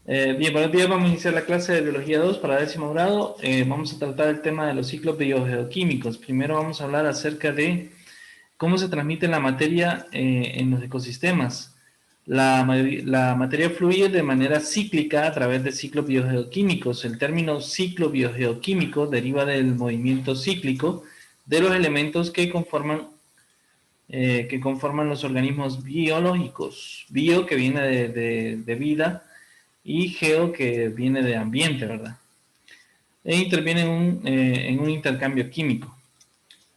Bien, buenos días. Vamos a iniciar la clase de Biología 2 para décimo grado. Vamos a tratar el tema de los ciclos biogeoquímicos. Primero vamos a hablar acerca de cómo se transmite la materia en los ecosistemas. La materia fluye de manera cíclica a través de ciclos biogeoquímicos. El término ciclo biogeoquímico deriva del movimiento cíclico de los elementos que conforman los organismos biológicos. Bio, que viene de vida, y geo, que viene de ambiente, ¿verdad? E interviene en un intercambio químico.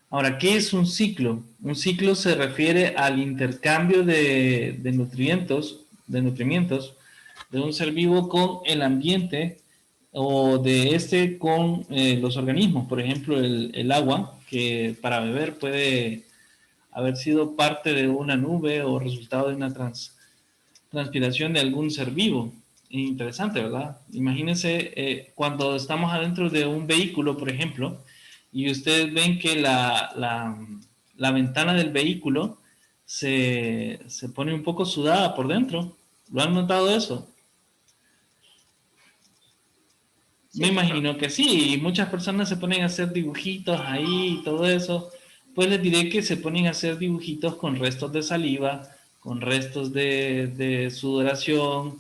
Ahora, ¿qué es un ciclo? Un ciclo se refiere al intercambio de nutrimientos de un ser vivo con el ambiente o de este con los organismos. Por ejemplo, el agua, que para beber puede haber sido parte de una nube o resultado de una transpiración de algún ser vivo. Interesante, ¿verdad? Imagínense cuando estamos adentro de un vehículo, por ejemplo, y ustedes ven que la ventana del vehículo se pone un poco sudada por dentro. ¿Lo han notado eso? Me Sí, claro. imagino que sí, y muchas personas se ponen a hacer dibujitos ahí y todo eso. Pues les diré que se ponen a hacer dibujitos con restos de saliva, con restos de sudoración,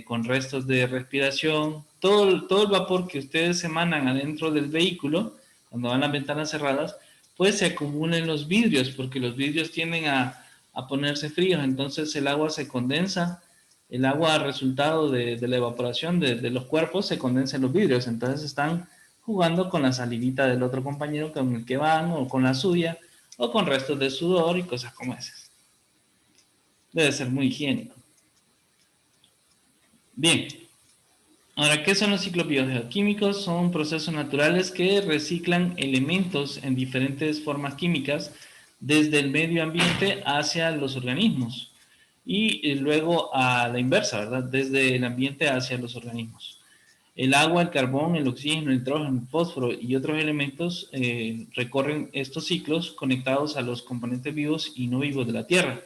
con restos de respiración. Todo el vapor que ustedes emanan adentro del vehículo, cuando van las ventanas cerradas, pues se acumula en los vidrios, porque los vidrios tienden a ponerse fríos, entonces el agua se condensa. El agua resultado de la evaporación de los cuerpos se condensa en los vidrios, entonces están jugando con la salivita del otro compañero con el que van, o con la suya, o con restos de sudor y cosas como esas. Debe ser muy higiénico. Bien, ahora, ¿qué son los ciclos biogeoquímicos? Son procesos naturales que reciclan elementos en diferentes formas químicas desde el medio ambiente hacia los organismos y luego a la inversa, ¿verdad? Desde el ambiente hacia los organismos. El agua, el carbón, el oxígeno, el nitrógeno, el fósforo y otros elementos recorren estos ciclos conectados a los componentes vivos y no vivos de la Tierra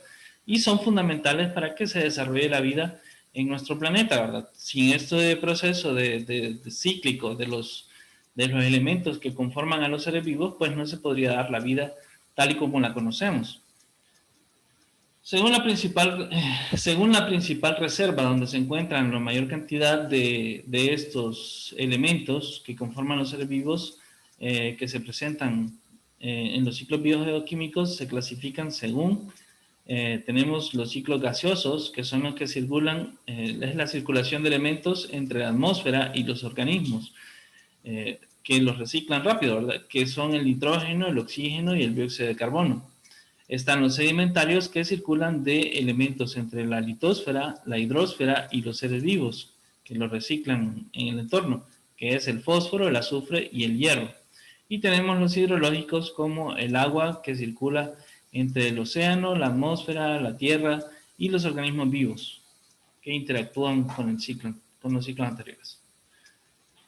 y son fundamentales para que se desarrolle la vida en nuestro planeta, ¿verdad? Sin este proceso de cíclico de los elementos que conforman a los seres vivos, pues no se podría dar la vida tal y como la conocemos. Según la principal reserva donde se encuentran la mayor cantidad de estos elementos que conforman los seres vivos que se presentan en los ciclos biogeoquímicos, se clasifican según tenemos los ciclos gaseosos, que son los que circulan, es la circulación de elementos entre la atmósfera y los organismos, que los reciclan rápido, ¿verdad? Que son el nitrógeno, el oxígeno y el dióxido de carbono. Están los sedimentarios, que circulan de elementos entre la litosfera, la hidrosfera y los seres vivos, que los reciclan en el entorno, que es el fósforo, el azufre y el hierro. Y tenemos los hidrológicos, como el agua que circula entre el océano, la atmósfera, la tierra y los organismos vivos que interactúan con los ciclos anteriores.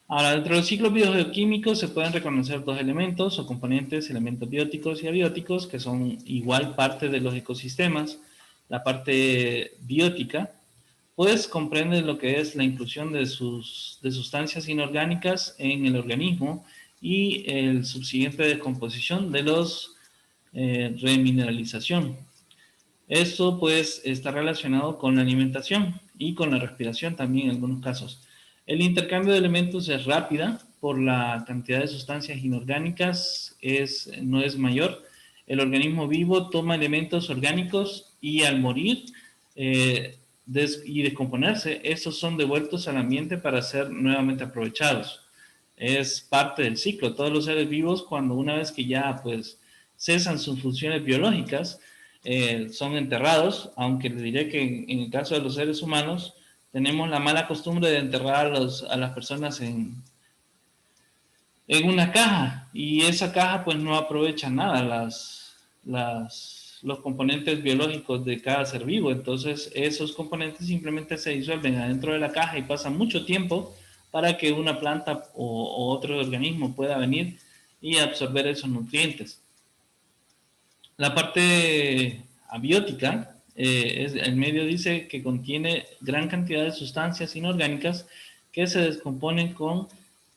Ahora, dentro de los ciclos biogeoquímicos se pueden reconocer dos elementos o componentes, elementos bióticos y abióticos, que son igual parte de los ecosistemas. La parte biótica, pues comprende lo que es la inclusión de sustancias inorgánicas en el organismo y el subsiguiente descomposición de los remineralización. Esto pues está relacionado con la alimentación y con la respiración también en algunos casos. El intercambio de elementos es rápida por la cantidad de sustancias inorgánicas no es mayor. El organismo vivo toma elementos orgánicos y al morir y descomponerse, estos son devueltos al ambiente para ser nuevamente aprovechados. Es parte del ciclo. Todos los seres vivos, cuando una vez que ya pues cesan sus funciones biológicas, son enterrados, aunque le diré que en el caso de los seres humanos tenemos la mala costumbre de enterrar a las personas en una caja, y esa caja pues no aprovecha nada los componentes biológicos de cada ser vivo. Entonces esos componentes simplemente se disuelven adentro de la caja y pasa mucho tiempo para que una planta o otro organismo pueda venir y absorber esos nutrientes. La parte abiótica el medio dice que contiene gran cantidad de sustancias inorgánicas que se descomponen con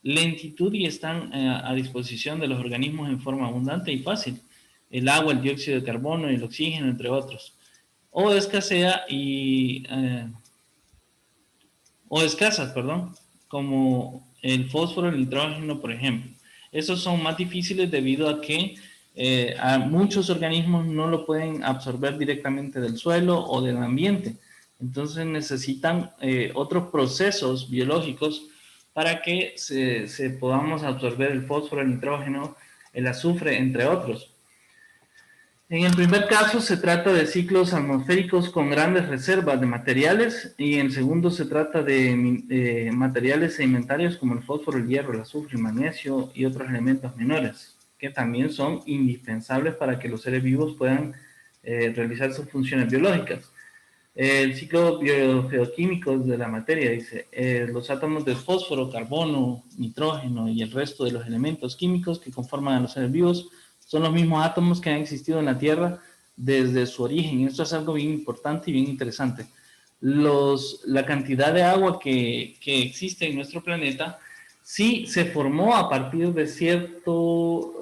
lentitud y están a disposición de los organismos en forma abundante y fácil. El agua, el dióxido de carbono y el oxígeno, entre otros. O escasea o escasas, perdón, como el fósforo, el nitrógeno, por ejemplo. Esos son más difíciles debido a que a muchos organismos no lo pueden absorber directamente del suelo o del ambiente. Entonces necesitan otros procesos biológicos para que se podamos absorber el fósforo, el nitrógeno, el azufre, entre otros. En el primer caso se trata de ciclos atmosféricos con grandes reservas de materiales y en el segundo se trata de materiales sedimentarios como el fósforo, el hierro, el azufre, el magnesio y otros elementos menores que también son indispensables para que los seres vivos puedan realizar sus funciones biológicas. El ciclo biogeoquímico de la materia dice, los átomos de fósforo, carbono, nitrógeno y el resto de los elementos químicos que conforman a los seres vivos son los mismos átomos que han existido en la Tierra desde su origen. Esto es algo bien importante y bien interesante. La cantidad de agua que existe en nuestro planeta sí se formó a partir de cierto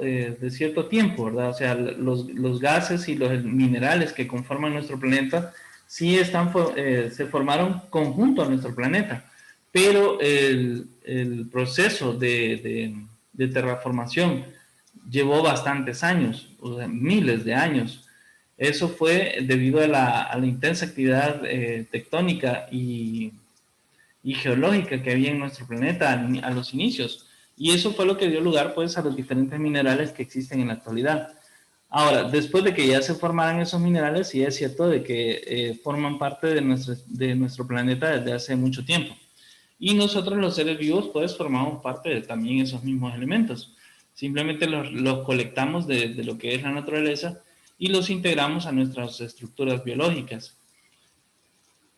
tiempo, ¿verdad? O sea, los gases y los minerales que conforman nuestro planeta sí se formaron conjunto a nuestro planeta, pero el proceso de terraformación llevó bastantes años, o sea, miles de años. Eso fue debido a la intensa actividad tectónica y geológica que había en nuestro planeta a los inicios. Y eso fue lo que dio lugar pues a los diferentes minerales que existen en la actualidad. Ahora, después de que ya se formaran esos minerales, sí es cierto de que forman parte de nuestro planeta desde hace mucho tiempo. Y nosotros los seres vivos pues formamos parte de también esos mismos elementos. Simplemente los colectamos de lo que es la naturaleza y los integramos a nuestras estructuras biológicas.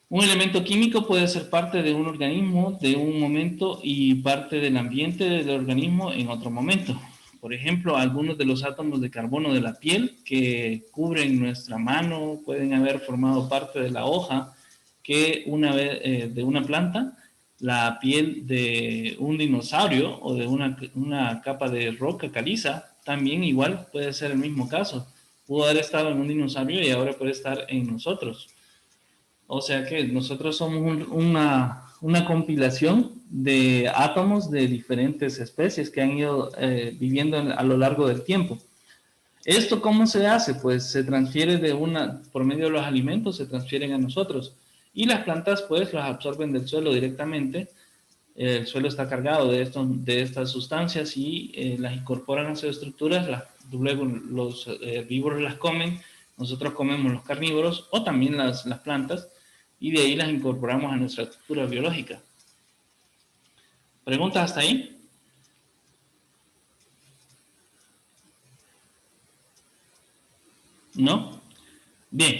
Un elemento químico puede ser parte de un organismo de un momento y parte del ambiente del organismo en otro momento. Por ejemplo, algunos de los átomos de carbono de la piel que cubren nuestra mano pueden haber formado parte de la hoja que de una planta, la piel de un dinosaurio o de una capa de roca caliza, también igual puede ser el mismo caso. Pudo haber estado en un dinosaurio y ahora puede estar en nosotros. O sea que nosotros somos una compilación de átomos de diferentes especies que han ido viviendo a lo largo del tiempo. ¿Esto cómo se hace? Pues se transfiere por medio de los alimentos, se transfieren a nosotros. Y las plantas pues las absorben del suelo directamente. El suelo está cargado de estas sustancias y las incorporan a sus estructuras. Luego los herbívoros las comen, nosotros comemos los carnívoros o también las plantas y de ahí las incorporamos a nuestra estructura biológica. ¿Preguntas hasta ahí? ¿No? Bien,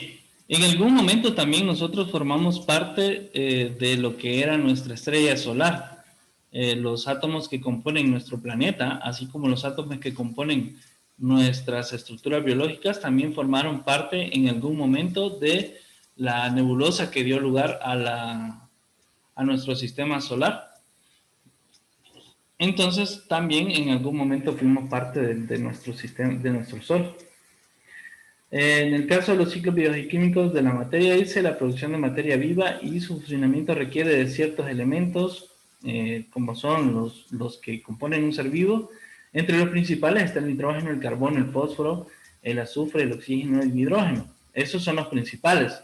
en algún momento también nosotros formamos parte de lo que era nuestra estrella solar. Los átomos que componen nuestro planeta, así como los átomos que componen nuestras estructuras biológicas, también formaron parte en algún momento de la nebulosa que dio lugar a nuestro sistema solar. Entonces, también en algún momento fuimos parte de nuestro sistema, de nuestro Sol. En el caso de los ciclos bioquímicos de la materia, dice la producción de materia viva y su funcionamiento requiere de ciertos elementos, como son los que componen un ser vivo. Entre los principales está el nitrógeno, el carbono, el fósforo, el azufre, el oxígeno y el hidrógeno. Esos son los principales.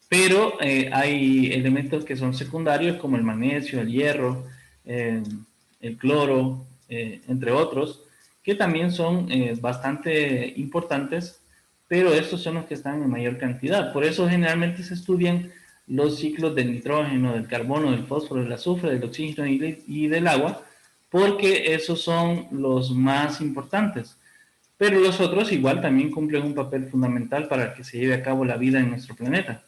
Pero hay elementos que son secundarios, como el magnesio, el hierro, el cloro, entre otros, que también son bastante importantes, pero estos son los que están en mayor cantidad. Por eso generalmente se estudian los ciclos del nitrógeno, del carbono, del fósforo, del azufre, del oxígeno y del agua, porque esos son los más importantes. Pero los otros igual también cumplen un papel fundamental para que se lleve a cabo la vida en nuestro planeta.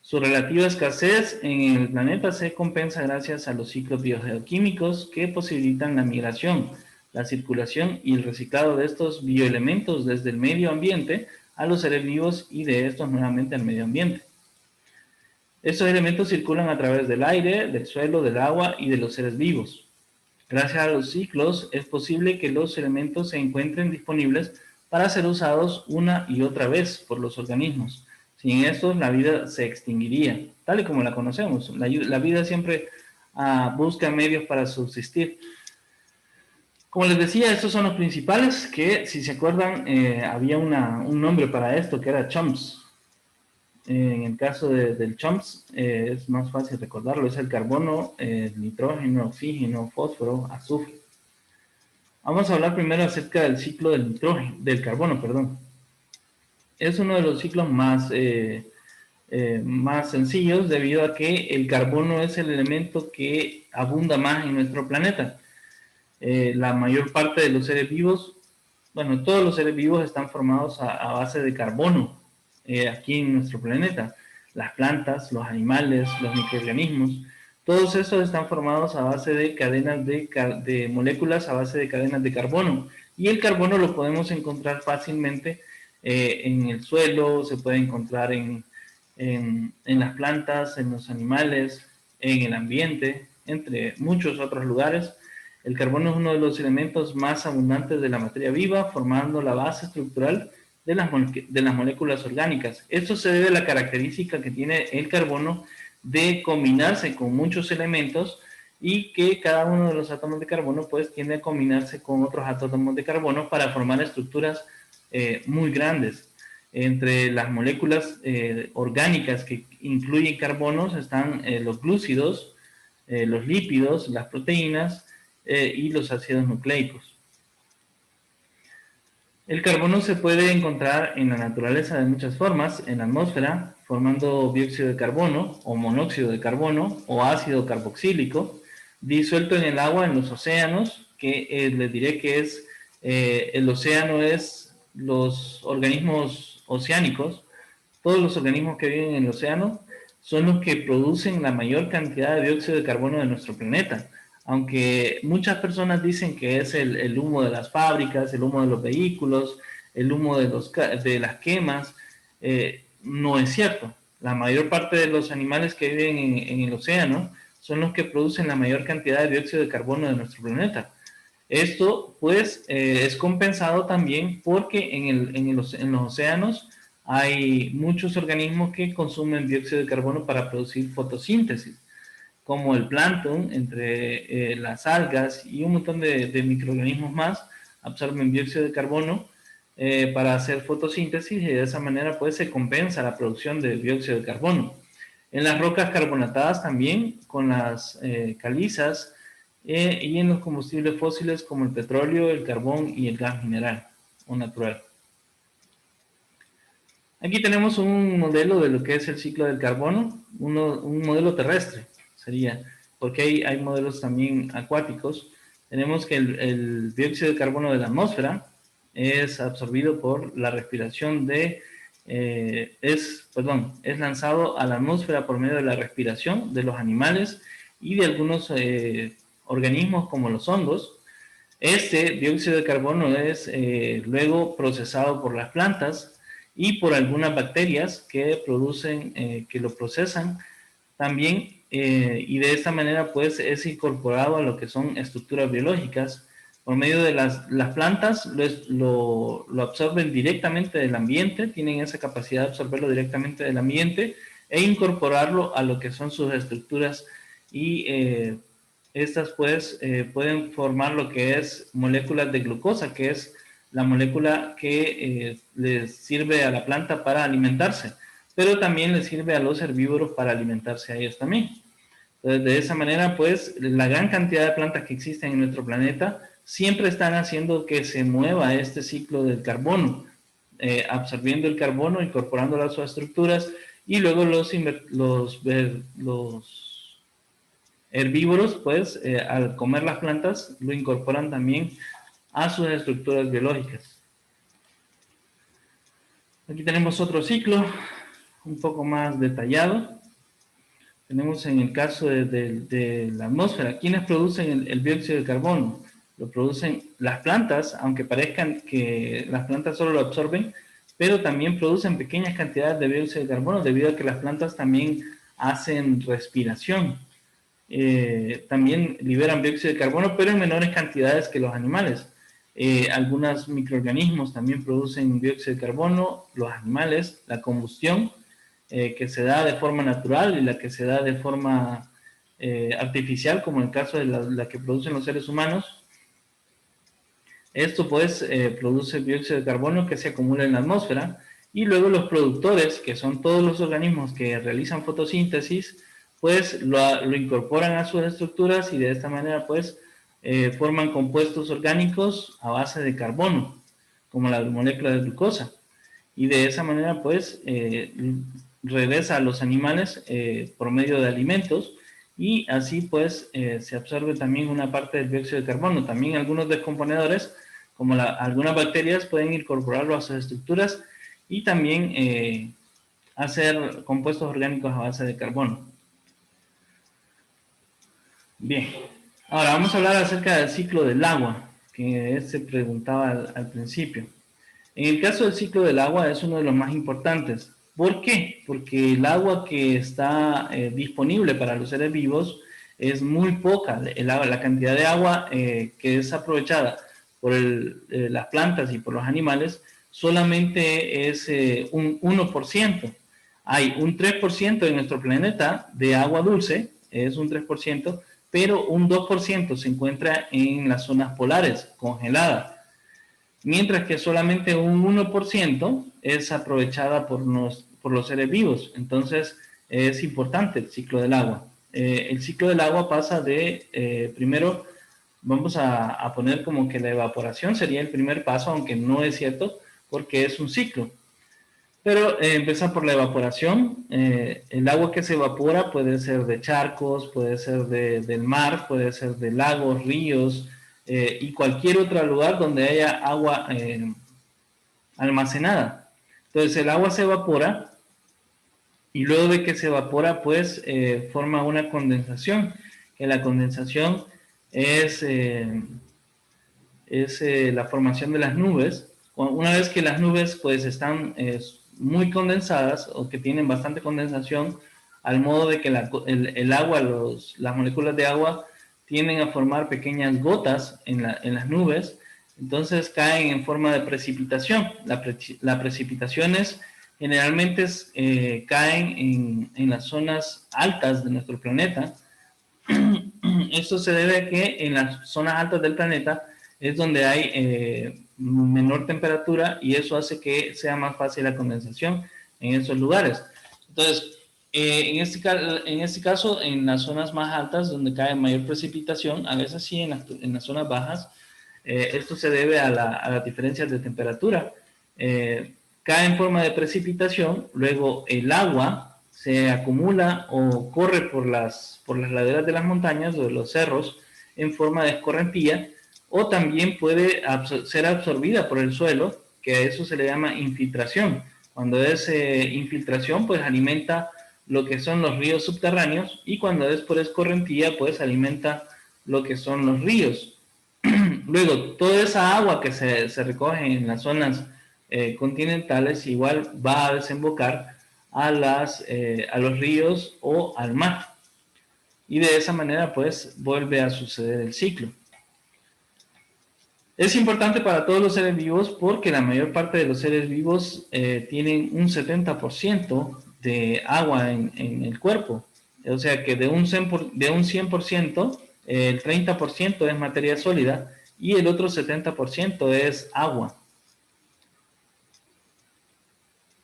Su relativa escasez en el planeta se compensa gracias a los ciclos biogeoquímicos que posibilitan la migración, la circulación y el reciclado de estos bioelementos desde el medio ambiente a los seres vivos y de estos nuevamente al medio ambiente. Estos elementos circulan a través del aire, del suelo, del agua y de los seres vivos. Gracias a los ciclos es posible que los elementos se encuentren disponibles para ser usados una y otra vez por los organismos. Sin estos, la vida se extinguiría, tal y como la conocemos. La vida siempre busca medios para subsistir. Como les decía, estos son los principales, que si se acuerdan, había un nombre para esto, que era chumps. En el caso del chumps, es más fácil recordarlo, es el carbono, nitrógeno, oxígeno, fósforo, azufre. Vamos a hablar primero acerca del ciclo del carbono, perdón. Es uno de los ciclos más sencillos debido a que el carbono es el elemento que abunda más en nuestro planeta. La mayor parte de los seres vivos, bueno, todos los seres vivos están formados a base de carbono aquí en nuestro planeta. Las plantas, los animales, los microorganismos, todos estos están formados a base de cadenas de moléculas a base de cadenas de carbono. Y el carbono lo podemos encontrar fácilmente en el suelo, se puede encontrar en las plantas, en los animales, en el ambiente, entre muchos otros lugares. El carbono es uno de los elementos más abundantes de la materia viva, formando la base estructural de las moléculas orgánicas. Esto se debe a la característica que tiene el carbono de combinarse con muchos elementos y que cada uno de los átomos de carbono pues tiende a combinarse con otros átomos de carbono para formar estructuras muy grandes. Entre las moléculas orgánicas que incluyen carbonos están los glúcidos, los lípidos, las proteínas, y los ácidos nucleicos. El carbono se puede encontrar en la naturaleza de muchas formas, en la atmósfera, formando dióxido de carbono, o monóxido de carbono, o ácido carboxílico, disuelto en el agua en los océanos, que les diré que es, el océano es los organismos oceánicos, todos los organismos que viven en el océano son los que producen la mayor cantidad de dióxido de carbono de nuestro planeta. Aunque muchas personas dicen que es el humo de las fábricas, el humo de los vehículos, el humo de las quemas, no es cierto. La mayor parte de los animales que viven en el océano son los que producen la mayor cantidad de dióxido de carbono de nuestro planeta. Esto, pues, es compensado también porque en los océanos hay muchos organismos que consumen dióxido de carbono para producir fotosíntesis, como el plancton, entre las algas y un montón de microorganismos más, absorben dióxido de carbono para hacer fotosíntesis y de esa manera pues se compensa la producción de dióxido de carbono. En las rocas carbonatadas también, con las calizas y en los combustibles fósiles como el petróleo, el carbón y el gas mineral o natural. Aquí tenemos un modelo de lo que es el ciclo del carbono, un modelo terrestre sería, porque hay modelos también acuáticos. Tenemos que el dióxido de carbono de la atmósfera es absorbido por la respiración es lanzado a la atmósfera por medio de la respiración de los animales y de algunos organismos como los hongos. Este dióxido de carbono es luego procesado por las plantas y por algunas bacterias que lo procesan también, y de esta manera pues es incorporado a lo que son estructuras biológicas. Por medio de las plantas lo absorben directamente del ambiente, tienen esa capacidad de absorberlo directamente del ambiente e incorporarlo a lo que son sus estructuras y estas pues pueden formar lo que es moléculas de glucosa, que es la molécula que les sirve a la planta para alimentarse, pero también les sirve a los herbívoros para alimentarse a ellos también. Entonces, de esa manera, pues, la gran cantidad de plantas que existen en nuestro planeta siempre están haciendo que se mueva este ciclo del carbono, absorbiendo el carbono, incorporándolo a sus estructuras, y luego los herbívoros, pues, al comer las plantas, lo incorporan también a sus estructuras biológicas. Aquí tenemos otro ciclo, un poco más detallado. Tenemos en el caso de la atmósfera, ¿quiénes producen el dióxido de carbono? Lo producen las plantas, aunque parezcan que las plantas solo lo absorben, pero también producen pequeñas cantidades de dióxido de carbono debido a que las plantas también hacen respiración. También liberan dióxido de carbono, pero en menores cantidades que los animales. Algunos microorganismos también producen dióxido de carbono, los animales, la combustión, que se da de forma natural y la que se da de forma artificial, como en el caso de la que producen los seres humanos. Esto pues produce dióxido de carbono que se acumula en la atmósfera, y luego los productores, que son todos los organismos que realizan fotosíntesis, pues lo incorporan a sus estructuras y de esta manera pues forman compuestos orgánicos a base de carbono, como la molécula de glucosa. Y de esa manera pues regresa a los animales por medio de alimentos, y así pues se absorbe también una parte del dióxido de carbono. También algunos descomponedores, como algunas bacterias, pueden incorporarlo a sus estructuras y también hacer compuestos orgánicos a base de carbono. Bien, ahora vamos a hablar acerca del ciclo del agua, que se preguntaba al principio. En el caso del ciclo del agua es uno de los más importantes. ¿Por qué? Porque el agua que está disponible para los seres vivos es muy poca. La cantidad de agua que es aprovechada por las plantas y por los animales solamente es un 1%. Hay un 3% en nuestro planeta de agua dulce, es un 3%, pero un 2% se encuentra en las zonas polares, congelada, mientras que solamente un 1% es aprovechada por los seres vivos. Entonces, es importante el ciclo del agua. El ciclo del agua pasa de, primero, vamos a poner como que la evaporación sería el primer paso, aunque no es cierto, porque es un ciclo. Pero empieza por la evaporación. El agua que se evapora puede ser de charcos, puede ser del mar, puede ser de lagos, ríos, y cualquier otro lugar donde haya agua almacenada. Entonces el agua se evapora, y luego de que se evapora pues forma una condensación, que la condensación es la formación de las nubes. Una vez que las nubes pues están muy condensadas, o que tienen bastante condensación, al modo de que el agua, las moléculas de agua tienden a formar pequeñas gotas en las nubes, entonces caen en forma de precipitación. Las precipitaciones generalmente caen en las zonas altas de nuestro planeta. Esto se debe a que en las zonas altas del planeta es donde hay menor temperatura, y eso hace que sea más fácil la condensación en esos lugares. Entonces, en este caso, en las zonas más altas donde cae mayor precipitación, a veces sí en las zonas bajas, esto se debe a las diferencias de temperatura. Cae en forma de precipitación, luego el agua se acumula o corre por las laderas de las montañas o de los cerros en forma de escorrentía, o también puede ser absorbida por el suelo, que a eso se le llama infiltración. Cuando es infiltración, pues alimenta lo que son los ríos subterráneos, y cuando es por escorrentía, pues alimenta lo que son los ríos. Luego, toda esa agua que se recoge en las zonas continentales igual va a desembocar a los ríos o al mar. Y de esa manera, pues, vuelve a suceder el ciclo. Es importante para todos los seres vivos porque la mayor parte de los seres vivos tienen un 70% de agua en el cuerpo. O sea que de un 100%, el 30% es materia sólida y el otro 70% es agua.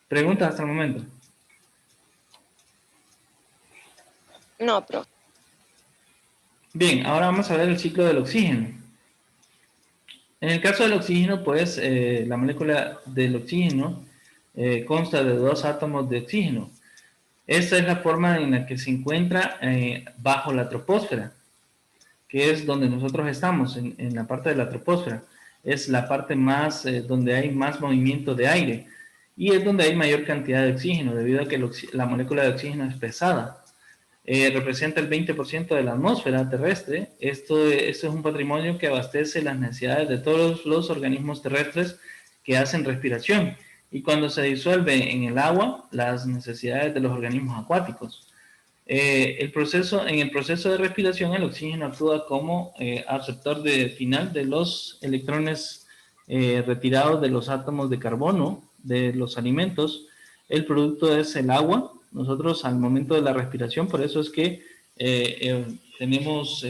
¿Preguntas hasta el momento? No, profe. Bien, ahora vamos a ver el ciclo del oxígeno. En el caso del oxígeno, pues la molécula del oxígeno consta de 2 átomos de oxígeno. Esta es la forma en la que se encuentra bajo la troposfera, que es donde nosotros estamos, en la parte de la troposfera. Es la parte más donde hay más movimiento de aire, y es donde hay mayor cantidad de oxígeno, debido a que la molécula de oxígeno es pesada. Representa el 20% de la atmósfera terrestre. Esto es un patrimonio que abastece las necesidades de todos los organismos terrestres que hacen respiración. y cuando se disuelve en el agua, las necesidades de los organismos acuáticos. En el proceso de respiración, el oxígeno actúa como absortor final de los electrones retirados de los átomos de carbono de los alimentos. El producto es el agua. Nosotros al momento de la respiración, por eso es que tenemos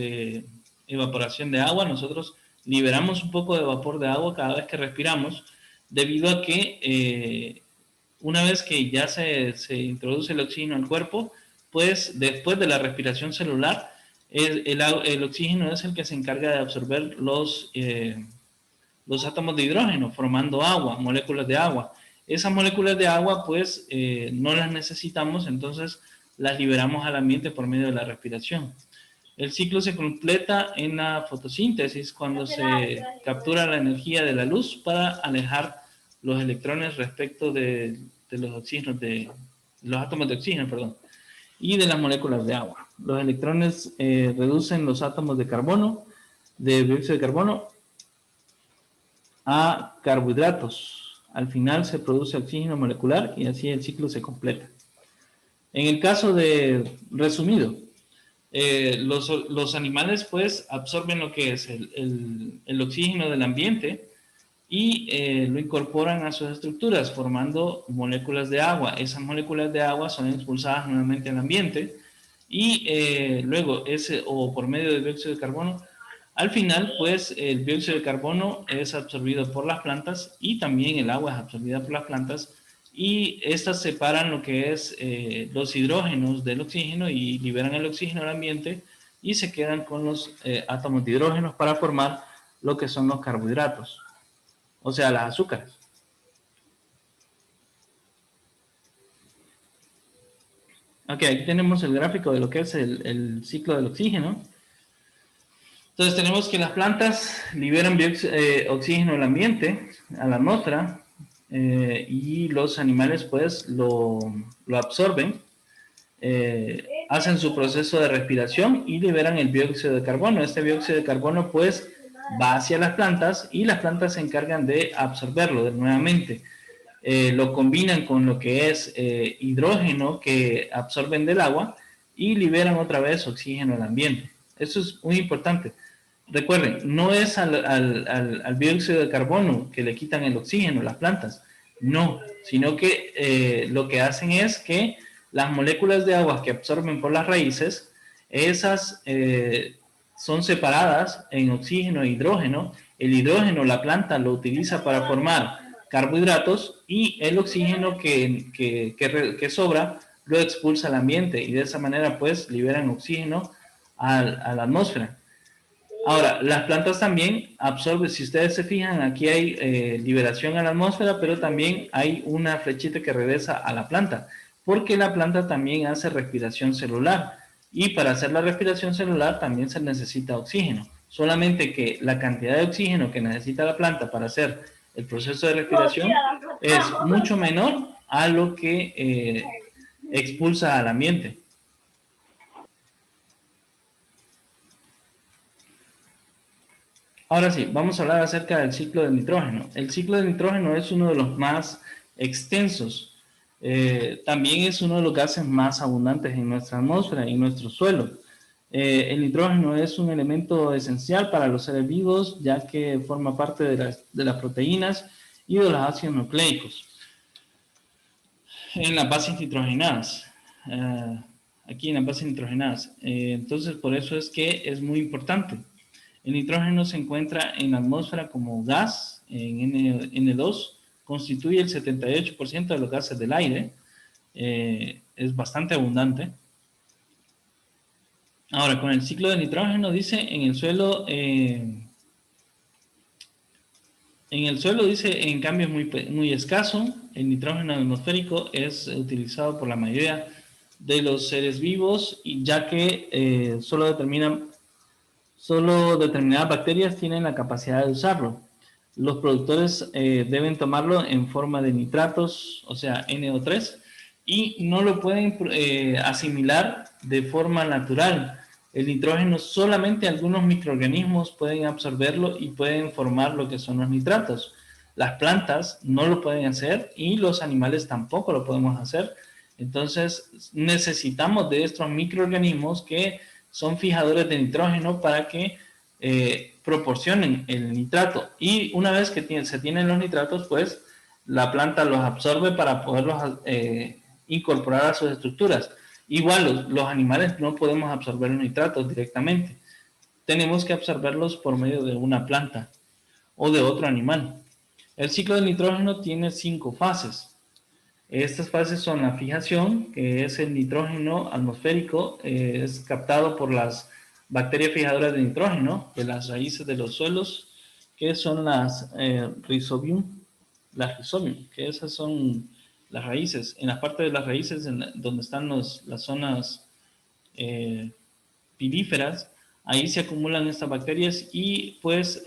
evaporación de agua. Nosotros liberamos un poco de vapor de agua cada vez que respiramos, debido a que una vez que ya se introduce el oxígeno al cuerpo, pues después de la respiración celular, el oxígeno es el que se encarga de absorber los átomos de hidrógeno, formando agua, moléculas de agua. Esas moléculas de agua, pues, no las necesitamos, entonces las liberamos al ambiente por medio de la respiración. El ciclo se completa en la fotosíntesis, cuando se captura la energía de la luz para alejar los electrones respecto de los oxígenos, de los átomos de oxígeno, perdón, y de las moléculas de agua. Los electrones reducen los átomos de carbono, de dióxido de carbono, a carbohidratos. Al final se produce oxígeno molecular y así el ciclo se completa. En el caso de, resumido, los animales pues absorben lo que es el oxígeno del ambiente y lo incorporan a sus estructuras formando moléculas de agua. Esas moléculas de agua son expulsadas nuevamente al ambiente y luego o por medio del dióxido de carbono, al final pues el dióxido de carbono es absorbido por las plantas y también el agua es absorbida por las plantas, y estas separan lo que es los hidrógenos del oxígeno y liberan el oxígeno al ambiente y se quedan con los átomos de hidrógenos para formar lo que son los carbohidratos, o sea, las azúcares. Ok, aquí tenemos el gráfico de lo que es el ciclo del oxígeno. Entonces tenemos que las plantas liberan oxígeno al ambiente, a la atmósfera, y los animales pues lo absorben, hacen su proceso de respiración y liberan el dióxido de carbono. Este dióxido de carbono pues va hacia las plantas y las plantas se encargan de absorberlo nuevamente. Lo combinan con lo que es hidrógeno que absorben del agua y liberan otra vez oxígeno al ambiente. Eso es muy importante. Recuerden, no es al dióxido de carbono que le quitan el oxígeno las plantas, no, sino que lo que hacen es que las moléculas de agua que absorben por las raíces, esas son separadas en oxígeno e hidrógeno. El hidrógeno la planta lo utiliza para formar carbohidratos y el oxígeno que sobra lo expulsa al ambiente y de esa manera pues liberan oxígeno a la atmósfera. Ahora, las plantas también absorben, si ustedes se fijan, aquí hay liberación a la atmósfera, pero también hay una flechita que regresa a la planta, porque la planta también hace respiración celular, y para hacer la respiración celular también se necesita oxígeno, solamente que la cantidad de oxígeno que necesita la planta para hacer el proceso de respiración es mucho menor a lo que expulsa al ambiente. Ahora sí, vamos a hablar acerca del ciclo del nitrógeno. El ciclo del nitrógeno es uno de los más extensos. También es uno de los gases más abundantes en nuestra atmósfera y en nuestro suelo. El nitrógeno es un elemento esencial para los seres vivos, ya que forma parte de las proteínas y de los ácidos nucleicos en las bases nitrogenadas. Aquí en las bases nitrogenadas. Entonces, por eso es que es muy importante. El nitrógeno se encuentra en la atmósfera como gas, en N2, constituye el 78% de los gases del aire, es bastante abundante. Ahora, con el ciclo de nitrógeno, dice, en el suelo dice, en cambio, es muy escaso. El nitrógeno atmosférico es utilizado por la mayoría de los seres vivos, y ya que solo determinadas bacterias tienen la capacidad de usarlo. Los productores deben tomarlo en forma de nitratos, o sea, NO3, y no lo pueden asimilar de forma natural. El nitrógeno, solamente algunos microorganismos pueden absorberlo y pueden formar lo que son los nitratos. Las plantas no lo pueden hacer y los animales tampoco lo podemos hacer. Entonces necesitamos de estos microorganismos que son fijadores de nitrógeno para que proporcionen el nitrato. Y una vez que se tienen los nitratos, pues la planta los absorbe para poderlos incorporar a sus estructuras. Igual los animales no podemos absorber los nitratos directamente. Tenemos que absorberlos por medio de una planta o de otro animal. El ciclo del nitrógeno tiene 5 fases. Estas fases son la fijación, que es el nitrógeno atmosférico, es captado por las bacterias fijadoras de nitrógeno de las raíces de los suelos, que son las rhizobium, que esas son las raíces. En la parte de las raíces, donde están las zonas pilíferas, ahí se acumulan estas bacterias y pues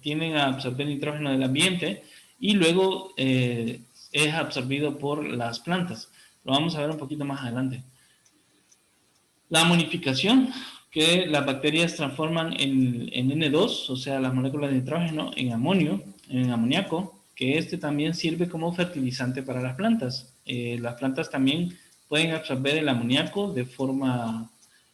tienden a absorber nitrógeno del ambiente y luego es absorbido por las plantas. Lo vamos a ver un poquito más adelante. La amonificación, que las bacterias transforman en N2, o sea, las moléculas de nitrógeno, en amonio, en amoníaco, que este también sirve como fertilizante para las plantas. Las plantas también pueden absorber el amoníaco de forma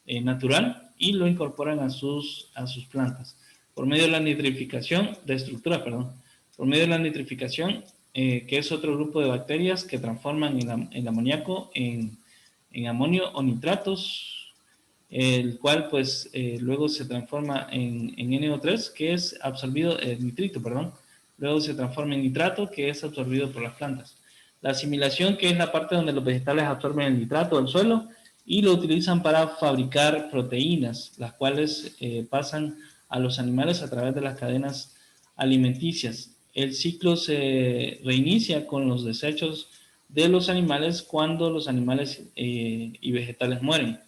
natural y lo incorporan a sus plantas. Por medio de la nitrificación, de estructura, perdón, por medio de la nitrificación, que es otro grupo de bacterias que transforman el amoníaco en amonio o nitratos, el cual pues luego se transforma en NO3, que es absorbido, nitrito, perdón, luego se transforma en nitrato, que es absorbido por las plantas. La asimilación, que es la parte donde los vegetales absorben el nitrato del suelo y lo utilizan para fabricar proteínas, las cuales pasan a los animales a través de las cadenas alimenticias. El ciclo se reinicia con los desechos de los animales cuando los animales y vegetales mueren.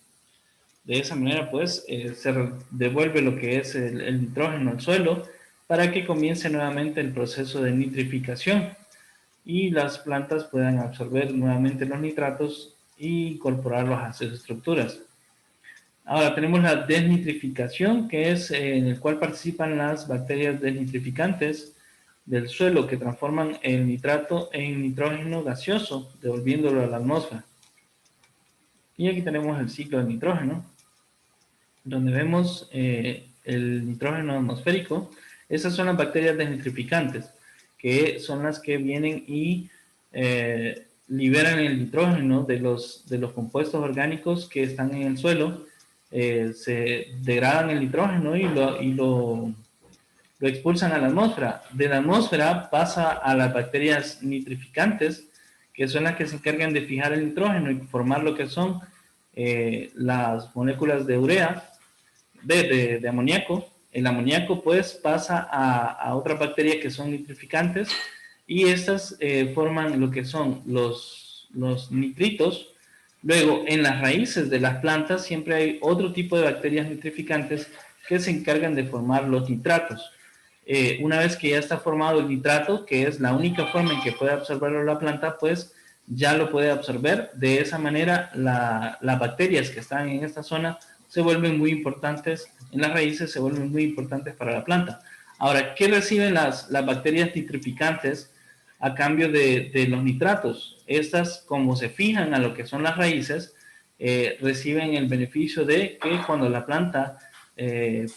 De esa manera, pues, se devuelve lo que es el nitrógeno al suelo para que comience nuevamente el proceso de nitrificación y las plantas puedan absorber nuevamente los nitratos e incorporarlos a sus estructuras. Ahora tenemos la desnitrificación, que es en el cual participan las bacterias desnitrificantes del suelo que transforman el nitrato en nitrógeno gaseoso, devolviéndolo a la atmósfera. Y aquí tenemos el ciclo del nitrógeno, donde vemos el nitrógeno atmosférico. Esas son las bacterias desnitrificantes, que son las que vienen y liberan el nitrógeno de los compuestos orgánicos que están en el suelo. Se degradan el nitrógeno y lo expulsan a la atmósfera. De la atmósfera pasa a las bacterias nitrificantes, que son las que se encargan de fijar el nitrógeno y formar lo que son las moléculas de urea, de amoníaco. El amoníaco pues pasa a otras bacterias que son nitrificantes y estas forman lo que son los nitritos. Luego, en las raíces de las plantas siempre hay otro tipo de bacterias nitrificantes que se encargan de formar los nitratos. Una vez que ya está formado el nitrato, que es la única forma en que puede absorberlo la planta, pues ya lo puede absorber. De esa manera, las bacterias que están en esta zona se vuelven muy importantes, en las raíces se vuelven muy importantes para la planta. Ahora, ¿qué reciben las bacterias nitrificantes a cambio de los nitratos? Estas, como se fijan a lo que son las raíces, reciben el beneficio de que cuando la planta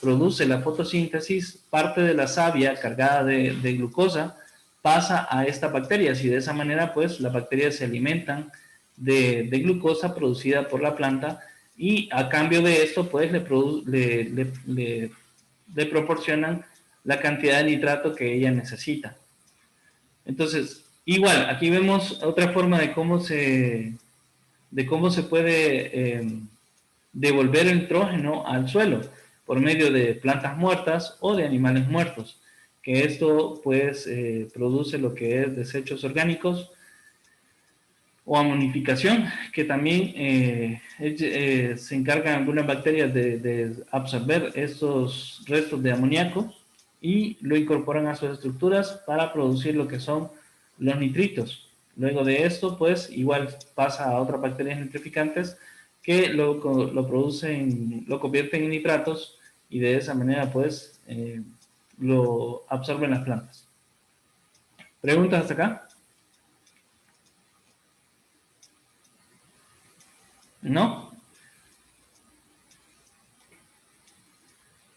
produce la fotosíntesis, parte de la savia cargada de glucosa pasa a estas bacterias y de esa manera pues las bacterias se alimentan de glucosa producida por la planta y a cambio de esto pues le proporcionan la cantidad de nitrato que ella necesita. Entonces, igual, aquí vemos otra forma de cómo se puede devolver el nitrógeno al suelo por medio de plantas muertas o de animales muertos, que esto pues produce lo que es desechos orgánicos o amonificación, que también se encargan algunas bacterias de absorber estos restos de amoníaco y lo incorporan a sus estructuras para producir lo que son los nitritos. Luego de esto, pues igual pasa a otras bacterias nitrificantes que lo producen, lo convierten en nitratos y de esa manera, pues, lo absorben las plantas. ¿Preguntas hasta acá? ¿No?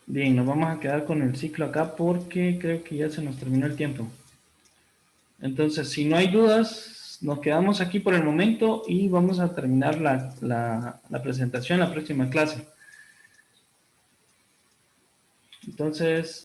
Bien, nos vamos a quedar con el ciclo acá porque creo que ya se nos terminó el tiempo. Entonces, si no hay dudas, nos quedamos aquí por el momento y vamos a terminar la presentación en la próxima clase. Entonces...